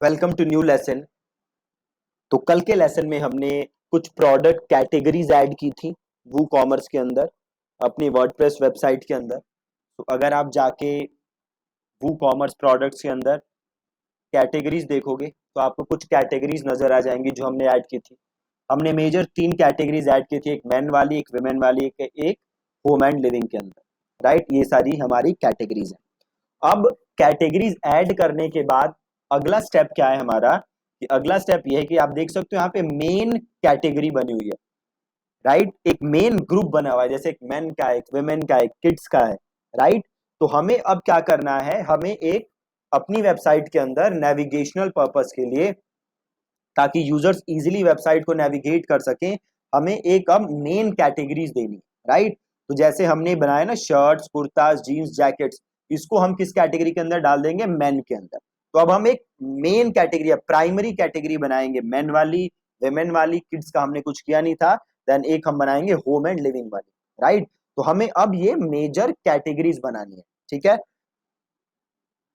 Welcome to new lesson. तो कल के लेसन में हमने कुछ प्रोडक्ट कैटेगरीज ऐड की थी वू कॉमर्स के अंदर अपनी वर्डप्रेस वेबसाइट के अंदर। तो अगर आप जाके वू कॉमर्स प्रोडक्ट्स के अंदर कैटेगरीज देखोगे तो आपको कुछ कैटेगरीज नजर आ जाएंगी जो हमने ऐड की थी। हमने मेजर 3 कैटेगरीज ऐड की थी, एक मैन वाली, एक विमेन वाली, एक होम एंड लिविंग के अंदर। राइट, ये सारी हमारी कैटेगरीज है। अब कैटेगरीज ऐड करने के बाद अगला स्टेप क्या है हमारा, कि अगला स्टेप ये है कि आप देख सकते हो यहाँ पे मेन कैटेगरी बनी हुई है। राइट, एक मेन ग्रुप बना हुआ है, जैसे एक मेन का है, एक वुमेन का है, एक किड्स का है। राइट, तो हमें अब क्या करना है, हमें एक अपनी वेबसाइट के अंदर नेविगेशनल पर्पस के लिए, ताकि यूजर्स इजीली वेबसाइट को नेविगेट कर सकें, हमें एक अब मेन कैटेगरीज देनी। राइट, तो जैसे हमने बनाया ना शर्ट्स, कुर्ताज, जीन्स, जैकेट्स, इसको हम किस कैटेगरी के अंदर डाल देंगे, मेन के अंदर। तो अब हम एक मेन कैटेगरी, प्राइमरी कैटेगरी बनाएंगे, मेन वाली, वेमेन वाली, किड्स का हमने कुछ किया नहीं था। देन एक हम बनाएंगे होम एंड लिविंग वाली। राइट, तो हमें अब ये मेजर कैटेगरीज बनानी है। ठीक है,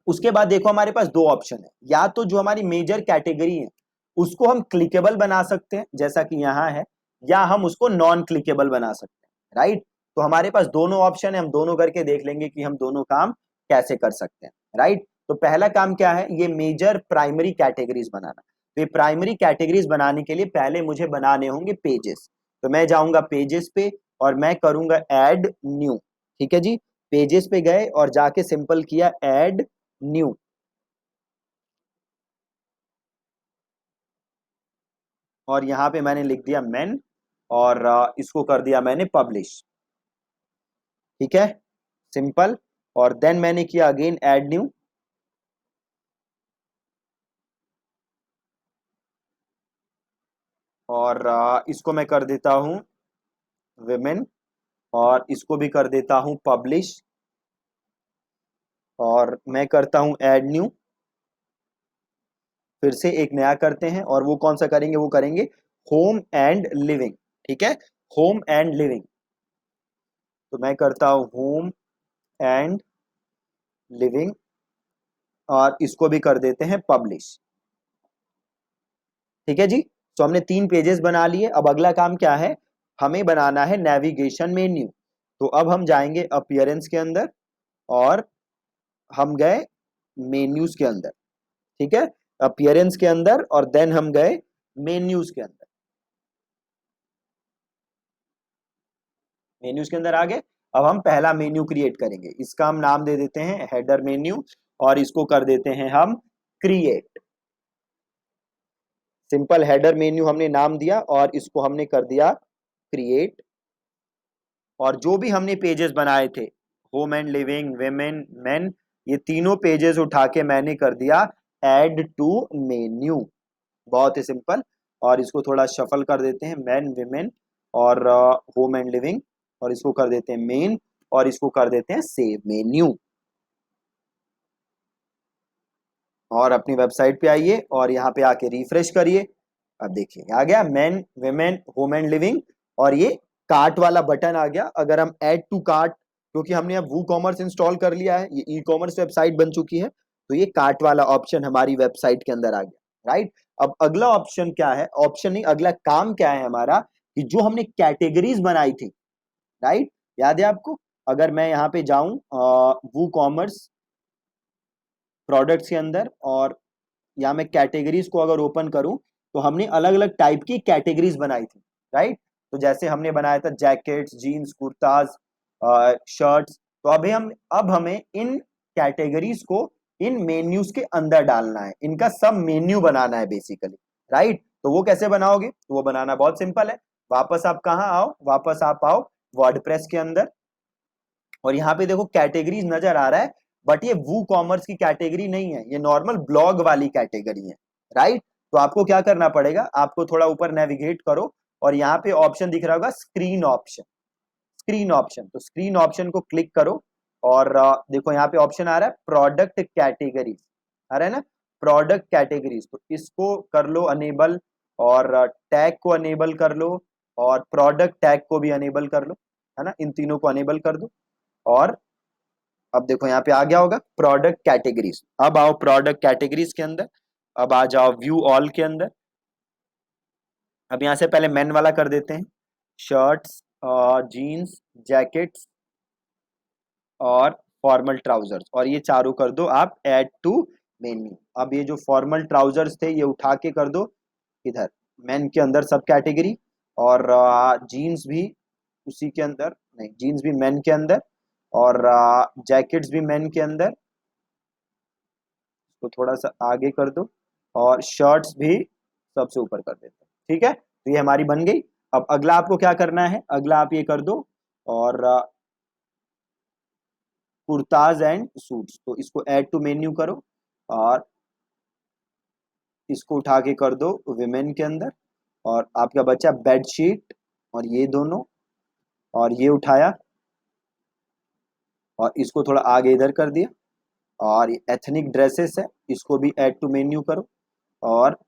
उसके बाद देखो हमारे पास दो ऑप्शन है, या तो जो हमारी मेजर कैटेगरी है उसको हम क्लिकेबल बना सकते हैं जैसा कि यहां है, या हम उसको नॉन क्लिकेबल बना सकते हैं। राइट, तो हमारे पास दोनों ऑप्शन है, हम दोनों करके देख लेंगे कि हम दोनों काम कैसे कर सकते हैं। राइट, तो पहला काम क्या है, ये मेजर प्राइमरी कैटेगरीज बनाना। तो ये प्राइमरी कैटेगरीज बनाने के लिए पहले मुझे बनाने होंगे पेजेस। तो मैं जाऊंगा पेजेस पे और मैं करूंगा ऐड न्यू। ठीक है जी, पेजेस पे गए और जाके सिंपल किया ऐड न्यू, और यहां पे मैंने लिख दिया मेन, और इसको कर दिया मैंने पब्लिश। ठीक है, सिंपल। और देन मैंने किया अगेन ऐड न्यू, और इसको मैं कर देता हूं विमेन, और इसको भी कर देता हूं पब्लिश, और मैं करता हूं ऐड न्यू। फिर से एक नया करते हैं, और वो कौन सा करेंगे, वो करेंगे होम एंड लिविंग। ठीक है, होम एंड लिविंग, तो मैं करता हूं होम एंड लिविंग, और इसको भी कर देते हैं पब्लिश। ठीक है जी, तो हमने 3 पेजेस बना लिए। अब अगला काम क्या है, हमें बनाना है नेविगेशन मेन्यू। तो अब हम जाएंगे अपीयरेंस के अंदर, और हम गए मेन्यूज के अंदर। ठीक है, अपीयरेंस के अंदर, और देन हम गए मेन्यूज के अंदर। मेन्यूज के अंदर आ गए। अब हम पहला मेन्यू क्रिएट करेंगे, इसका हम नाम दे देते हैं हेडर मेन्यू, और इसको कर देते हैं हम क्रिएट। सिंपल हेडर मेन्यू हमने नाम दिया, और इसको हमने कर दिया क्रिएट। और जो भी हमने पेजेस बनाए थे, home and living, women, main, ये तीनों पेजेस उठा के मैंने कर दिया ऐड टू मेन्यू। बहुत ही सिंपल। और इसको थोड़ा शफल कर देते हैं, मैन, विमेन, और होम एंड लिविंग, और इसको कर देते हैं मेन, और इसको कर देते हैं सेव मेन्यू। और अपनी वेबसाइट पे आइए और यहाँ पे आके रिफ्रेश करिए। अब देखिए आ गया man, women, home and living, और ये कार्ट वाला बटन आ गया। अगर हम ऐड टू कार्ट, क्योंकि हमने अब वू कॉमर्स इंस्टॉल कर लिया है, ये ई कॉमर्स वेबसाइट बन चुकी है, तो ये कार्ट वाला ऑप्शन हमारी वेबसाइट के अंदर आ गया। राइट, अब अगला ऑप्शन क्या है, ऑप्शन नहीं, अगला काम क्या है हमारा, कि जो हमने कैटेगरीज बनाई थी, राइट, याद है आपको। अगर मैं यहाँ पे जाऊं वू कॉमर्स प्रोडक्ट्स के अंदर, और या मैं कैटेगरीज को अगर ओपन करूं, तो हमने अलग अलग टाइप की कैटेगरीज बनाई थी। राइट, तो जैसे हमने बनाया था जैकेट्स, जीन्स, कुर्ताज, शर्ट्स। तो अब हमें इन कैटेगरीज को इन मेन्यूज के अंदर डालना है, इनका सब मेन्यू बनाना है बेसिकली। राइट, तो वो कैसे बनाओगे, तो वो बनाना बहुत सिंपल है। वापस आप कहाँ आओ, वापस आप आओ वर्डप्रेस के अंदर, और यहाँ पे देखो कैटेगरीज नजर आ रहा है, बट ये वू कॉमर्स की कैटेगरी नहीं है, ये नॉर्मल ब्लॉग वाली कैटेगरी है। राइट, तो आपको क्या करना पड़ेगा, आपको थोड़ा ऊपर नेविगेट करो, और यहाँ पे ऑप्शन दिख रहा होगा स्क्रीन ऑप्शन। स्क्रीन ऑप्शन, तो स्क्रीन ऑप्शन को क्लिक करो, और देखो यहाँ पे ऑप्शन आ रहा है प्रोडक्ट कैटेगरीज, आ रहा है ना, प्रोडक्ट कैटेगरीज। तो इसको कर लो अनेबल, और टैग को अनेबल कर लो, और प्रोडक्ट टैग को भी अनेबल कर लो, है ना, इन तीनों को अनेबल कर दो। और अब देखो यहाँ पे आ गया होगा प्रोडक्ट कैटेगरीज। अब आओ प्रोडक्ट कैटेगरीज के अंदर, अब आ जाओ व्यू ऑल के अंदर। अब यहाँ से पहले मेन वाला कर देते हैं, शर्ट्स, जीन्स, जैकेट्स और फॉर्मल ट्राउजर्स, और ये चारों कर दो आप ऐड टू मेन्यू। अब ये जो फॉर्मल ट्राउजर्स थे ये उठा के कर दो इधर मेन के अंदर सब कैटेगरी, और जीन्स भी उसी के अंदर, नहीं जीन्स भी मेन के अंदर, और जैकेट्स भी मेन के अंदर, तो थोड़ा सा आगे कर दो, और शर्ट्स भी सबसे ऊपर कर देते हैं। ठीक है, तो ये हमारी बन गई। अब अगला आपको क्या करना है, अगला आप ये कर दो, और कुर्ताज एंड सूट्स, तो इसको ऐड टू मेन्यू करो, और इसको उठा के कर दो विमेन के अंदर, और आपका बचा बेडशीट और ये दोनों, और ये उठाया और इसको थोड़ा आगे इधर कर दिया, और एथनिक ड्रेसेस है इसको भी ऐड टू मेन्यू करो, और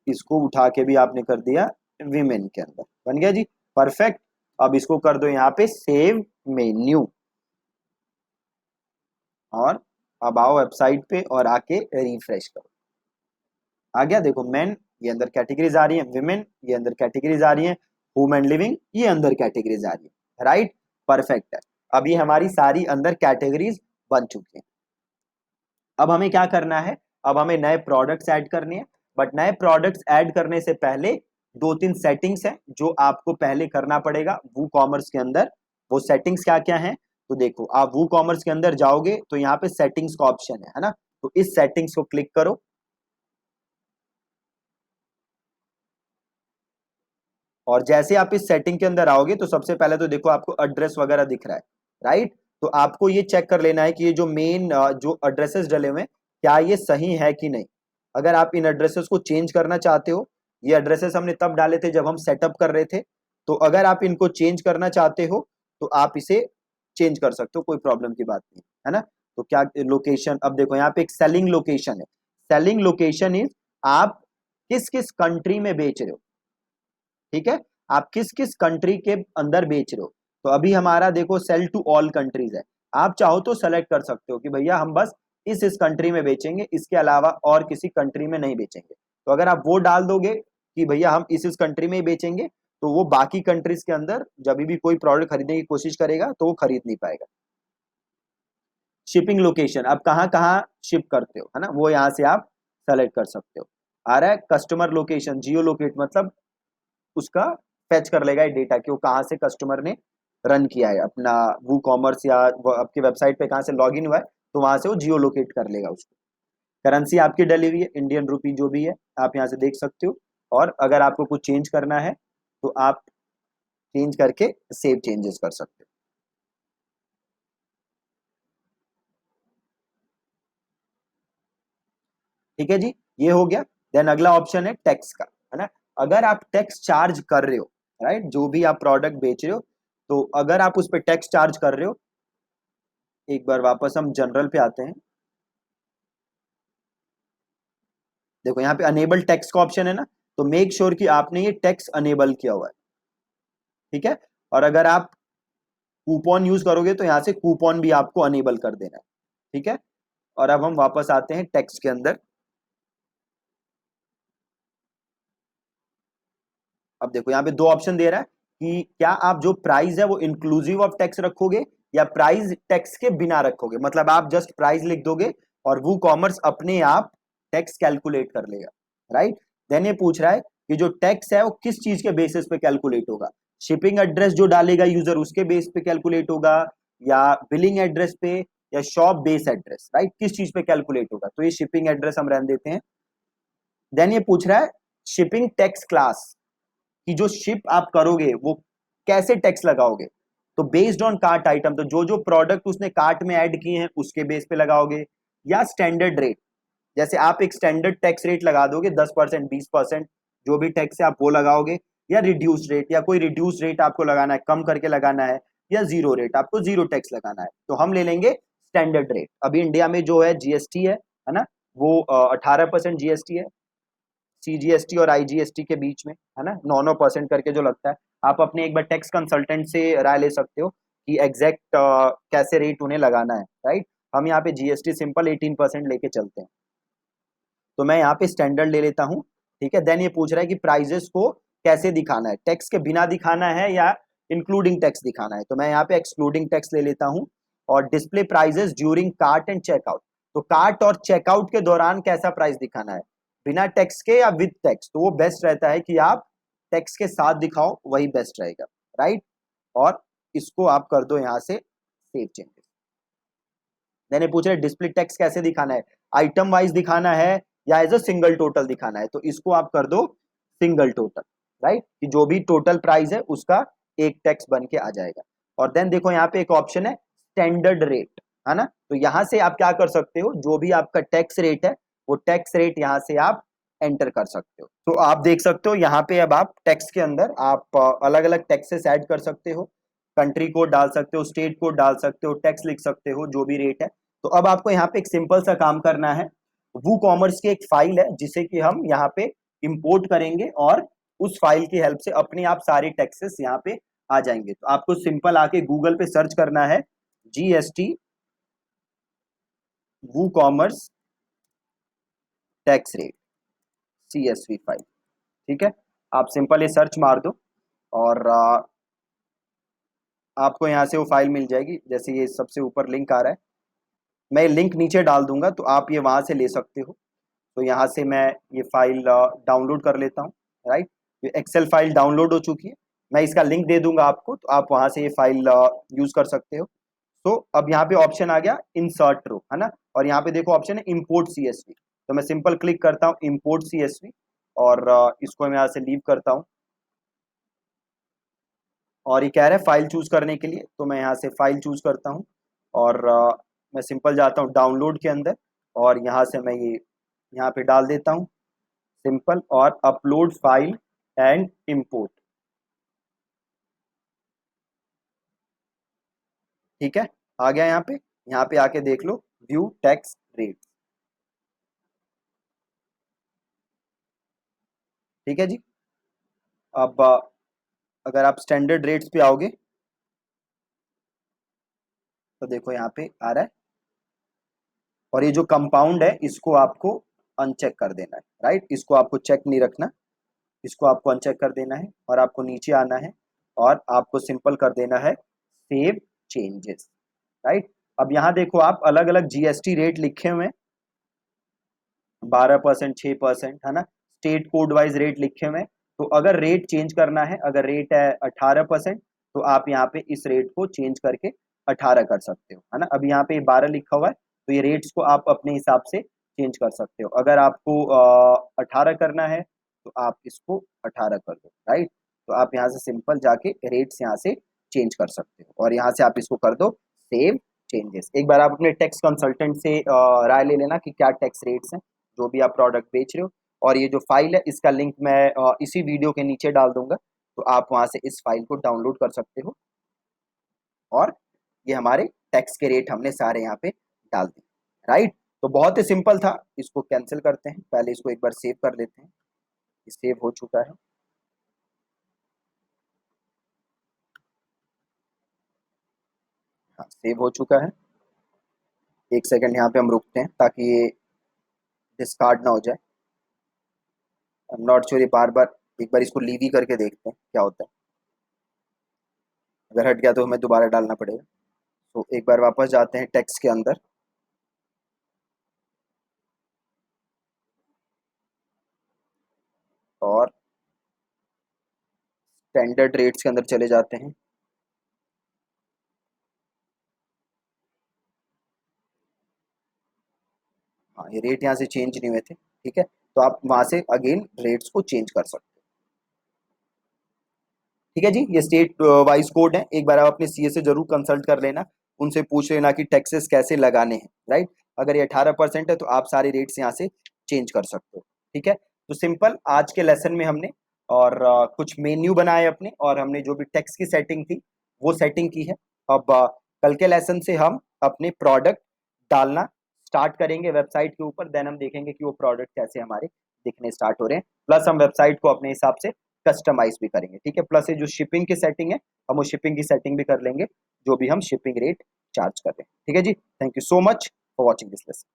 इसको उठा के भी आपने कर दिया विमेन के अंदर। बन गया जी, परफेक्ट। अब इसको कर दो यहाँ पे सेव मेन्यू, और अब आओ वेबसाइट पे और आके रिफ्रेश करो। आ गया, देखो मेन ये अंदर कैटेगरीज आ रही है, विमेन ये अंदर कैटेगरीज आ रही है, होम एंड लिविंग ये अंदर कैटेगरीज आ रही है, राइट, परफेक्ट है। अब ये हमारी सारी अंदर कैटेगरीज बन चुकी हैं। अब हमें क्या करना है, अब हमें नए प्रोडक्ट्स ऐड करने हैं, बट नए प्रोडक्ट्स ऐड करने से पहले दो तीन सेटिंग्स हैं जो आपको पहले करना पड़ेगा वू कॉमर्स के अंदर। वो सेटिंग्स क्या क्या हैं, तो देखो आप वू कॉमर्स के अंदर जाओगे तो यहाँ पे सेटिंग्स का ऑप्शन है ना, तो इस सेटिंग्स को क्लिक करो, और जैसे आप इस सेटिंग के अंदर आओगे तो सबसे पहले तो देखो आपको एड्रेस वगैरह दिख रहा है, राइट, तो आपको ये चेक कर लेना है कि ये जो मेन जो एड्रेसेस डले हुए हैं क्या ये सही है कि नहीं। अगर आप इन एड्रेसेस को चेंज करना चाहते हो, ये एड्रेसेस हमने तब डाले थे जब हम सेटअप कर रहे थे, तो अगर आप इनको चेंज करना चाहते हो तो आप इसे चेंज कर सकते हो, कोई प्रॉब्लम की बात नहीं है ना। तो क्या लोकेशन, अब देखो यहाँ पे एक सेलिंग लोकेशन है, सेलिंग लोकेशन इज आप किस किस कंट्री में बेच रहे हो, ठीक है, आप किस किस कंट्री के अंदर बेच रहे हो। तो अभी हमारा देखो सेल टू ऑल कंट्रीज है, आप चाहो तो सेलेक्ट कर सकते हो कि भैया हम बस इस कंट्री में बेचेंगे, इसके अलावा और किसी कंट्री में नहीं बेचेंगे। तो अगर आप वो डाल दोगे कि भैया हम इस कंट्री में ही बेचेंगे, तो वो बाकी कंट्रीज के अंदर जब भी कोई प्रोडक्ट खरीदने की कोशिश करेगा तो वो खरीद नहीं पाएगा। शिपिंग लोकेशन, आप कहाँ कहाँ शिप करते हो, है ना, वो यहाँ से आप सेलेक्ट कर सकते हो। आ रहा है कस्टमर लोकेशन, जियो लोकेट मतलब उसका फैच कर लेगा ये डेटा कि वो कहाँ से कस्टमर ने रन किया है अपना वू कॉमर्स, या आपकी वेबसाइट पे कहाँ से लॉग इन हुआ है, तो वहां से वो जियो लोकेट कर लेगा उसको। करेंसी आपकी डली हुई है इंडियन रुपी जो भी है, आप यहाँ से देख सकते हो, और अगर आपको कुछ चेंज करना है तो आप चेंज करके सेव चेंजेस कर सकते हो। ठीक है जी, ये हो गया। देन अगला ऑप्शन है टैक्स का, है ना, अगर आप टैक्स चार्ज कर रहे हो, राइट, जो भी आप प्रोडक्ट बेच रहे हो, तो अगर आप उस पर टैक्स चार्ज कर रहे हो, एक बार वापस हम जनरल पे आते हैं, देखो यहाँ पे अनेबल टैक्स का ऑप्शन है ना, तो मेक श्योर कि आपने ये टैक्स अनेबल किया हुआ है, ठीक है, और अगर आप कूपन यूज करोगे तो यहाँ से कूपन भी आपको अनेबल कर देना है, ठीक है। और अब हम वापस आते हैं टैक्स के अंदर। अब देखो यहाँ पे दो ऑप्शन दे रहा है कि क्या आप जो प्राइस है वो इंक्लूसिव ऑफ टैक्स रखोगे या प्राइस टैक्स के बिना रखोगे, मतलब आप जस्ट प्राइस लिख दोगे और वो कॉमर्स अपने आप टैक्स कैलकुलेट कर लेगा, राइट। देन ये पूछ रहा है कि जो टैक्स है वो किस चीज के बेसिस पे कैलकुलेट होगा, शिपिंग एड्रेस जो डालेगा यूजर उसके बेस पे कैलकुलेट होगा, या बिलिंग एड्रेस पे, या शॉप बेस एड्रेस, राइट, किस चीज पे कैलकुलेट होगा, तो ये शिपिंग एड्रेस हम रहने देते हैं। देन ये पूछ रहा है शिपिंग टैक्स क्लास, कि जो शिप आप करोगे वो कैसे टैक्स लगाओगे, तो बेस्ड ऑन कार्ट आइटम, तो जो जो प्रोडक्ट उसने कार्ट में ऐड किए हैं उसके बेस पे लगाओगे, या स्टैंडर्ड रेट, जैसे आप एक स्टैंडर्ड टैक्स रेट लगा दोगे 10% 20%, जो भी टैक्स है आप वो लगाओगे, या रिड्यूस रेट, या कोई रिड्यूस रेट आपको लगाना है, कम करके लगाना है, या जीरो रेट आपको जीरो टैक्स लगाना है, तो हम ले लेंगे स्टैंडर्ड रेट। अभी इंडिया में जो है जीएसटी है ना, वो 18% जीएसटी है, सीजीएसटी और आईजीएसटी के बीच में, है ना, 9% करके जो लगता है। आप अपने एक बार टैक्स कंसल्टेंट से राय ले सकते हो कि एग्जैक्ट कैसे रेट उन्हें लगाना है, राइट। हम यहाँ पे जीएसटी सिंपल 18% लेके चलते हैं। तो मैं यहाँ पे स्टैंडर्ड ले लेता हूँ, ठीक है। देन ये पूछ रहा है कि प्राइजेस को कैसे दिखाना है, टैक्स के बिना दिखाना है या इंक्लूडिंग टैक्स दिखाना है। तो मैं यहाँ पे एक्सक्लूडिंग टैक्स ले लेता हूँ और display prices during cart and checkout. तो कार्ट और चेकआउट के दौरान कैसा प्राइस दिखाना है, बिना टैक्स के या विद टैक्स। तो वो बेस्ट रहता है कि आप टैक्स के साथ दिखाओ, वही बेस्ट रहेगा, राइट। और इसको आप कर दो यहाँ से सेव चेंजेस। मैंने पूछा डिस्प्ले टैक्स कैसे दिखाना है, आइटम वाइज दिखाना है या एज अ सिंगल टोटल दिखाना है। तो इसको आप कर दो सिंगल टोटल, राइट, कि जो भी टोटल प्राइस है उसका एक टैक्स बन के आ जाएगा। और देन देखो यहाँ पे एक ऑप्शन है स्टैंडर्ड रेट, है ना। तो यहाँ से आप क्या कर सकते हो, जो भी आपका टैक्स रेट है वो टैक्स रेट यहाँ से आप एंटर कर सकते हो। तो आप देख सकते हो यहाँ पे अब आप टैक्स के अंदर आप अलग अलग टैक्सेस ऐड कर सकते हो, कंट्री कोड डाल सकते हो, स्टेट कोड डाल सकते हो, टैक्स लिख सकते हो, जो भी रेट है। तो अब आपको यहाँ पे एक सिंपल सा काम करना है, वू कॉमर्स की एक फाइल है जिसे कि हम यहाँ पे इंपोर्ट करेंगे और उस फाइल की हेल्प से अपने आप सारे टैक्सेस यहाँ पे आ जाएंगे। तो आपको सिंपल आके गूगल पे सर्च करना है GST WooCommerce tax rate CSV file, ठीक है। आप सिंपल ये सर्च मार दो और आपको यहाँ से वो फाइल मिल जाएगी। जैसे ये सबसे ऊपर लिंक आ रहा है, मैं लिंक नीचे डाल दूंगा तो आप ये वहां से ले सकते हो। तो यहाँ से मैं ये फाइल डाउनलोड कर लेता हूँ, राइट। ये एक्सेल फाइल डाउनलोड हो चुकी है, मैं इसका लिंक दे दूंगा आपको, तो आप वहां से ये फाइल यूज कर सकते हो। तो अब यहाँ पे ऑप्शन आ गया इंसर्ट रो, है ना, और यहाँ पे देखो ऑप्शन है इंपोर्ट CSV। तो मैं सिंपल क्लिक करता हूँ इंपोर्ट CSV और इसको मैं यहाँ से लीव करता हूँ। और ये कह रहा है फाइल चूज करने के लिए, तो मैं यहाँ से फाइल चूज करता हूँ और मैं सिंपल जाता हूँ डाउनलोड के अंदर और यहाँ से मैं ये यहाँ पे डाल देता हूँ सिंपल, और अपलोड फाइल एंड इंपोर्ट, ठीक है। आ गया यहाँ पे आके देख लो व्यू टैक्स रेट, ठीक है जी। अब अगर आप स्टैंडर्ड रेट्स पे आओगे तो देखो यहाँ पे आ रहा है, और ये जो कंपाउंड है इसको आपको अनचेक कर देना है, राइट। इसको आपको चेक नहीं रखना, इसको आपको अनचेक कर देना है और आपको नीचे आना है और आपको सिंपल कर देना है सेव चेंजेस, राइट। अब यहाँ देखो आप अलग अलग GST रेट लिखे हुए हैं, 12%, 6%, है ना। स्टेट कोड वाइज रेट लिखे हुए हैं। तो अगर रेट चेंज करना है, अगर रेट है 18%, तो आप यहाँ पे इस रेट को चेंज करके 18 कर सकते हो, है ना। अभी यहाँ पे 12 लिखा हुआ है, तो ये रेट्स को आप अपने हिसाब से चेंज कर सकते हो। अगर आपको 18 करना है तो आप इसको 18 कर दो, राइट। तो आप यहाँ से सिंपल जाके रेट्स यहाँ से चेंज कर सकते हो और यहाँ से आप इसको कर दो सेव चेंजेस। एक बार आप अपने टैक्स कंसल्टेंट से राय ले लेना कि क्या टैक्स रेट्स हैं जो भी आप प्रोडक्ट बेच रहे हो। और ये जो फाइल है इसका लिंक मैं इसी वीडियो के नीचे डाल दूंगा, तो आप वहां से इस फाइल को डाउनलोड कर सकते हो। और ये हमारे टैक्स के रेट हमने सारे यहाँ पे डाल दिए, राइट। तो बहुत ही सिंपल था, इसको कैंसिल करते हैं, पहले इसको एक बार सेव कर लेते हैं। सेव हो चुका है, हाँ सेव हो चुका है। एक सेकंड यहाँ पे हम रुकते हैं ताकि ये डिस्कार्ड ना हो जाए। नॉट श्योर, ये बार बार एक बार इसको लीव ही करके देखते हैं क्या होता है। अगर हट गया तो हमें दोबारा डालना पड़ेगा। तो एक बार वापस जाते हैं टेक्स्ट के अंदर और स्टैंडर्ड रेट्स के अंदर चले जाते हैं। हाँ ये रेट यहाँ से चेंज नहीं हुए थे, ठीक है। तो आप वहां से अगेन रेट्स को चेंज कर सकते हो, ठीक है जी। ये स्टेट वाइज कोड है, एक बार आप अपने CA से जरूर कंसल्ट कर लेना, उनसे पूछ लेना कि टैक्सेस कैसे लगाने हैं, राइट। अगर ये 18% है तो आप सारे रेट्स यहाँ से चेंज कर सकते हो, ठीक है। तो सिंपल आज के लेसन में हमने और कुछ मेन्यू बनाए अपने, और हमने जो भी टैक्स की सेटिंग थी वो सेटिंग की है। अब कल के लेसन से हम अपने प्रोडक्ट डालना स्टार्ट करेंगे वेबसाइट के ऊपर, देन हम देखेंगे कि वो प्रोडक्ट कैसे हमारे दिखने स्टार्ट हो रहे हैं। प्लस हम वेबसाइट को अपने हिसाब से कस्टमाइज भी करेंगे, ठीक है। प्लस ये जो शिपिंग की सेटिंग है हम वो शिपिंग की सेटिंग भी कर लेंगे, जो भी हम शिपिंग रेट चार्ज कर रहे हैं, ठीक है जी। Thank you so much for watching this lesson.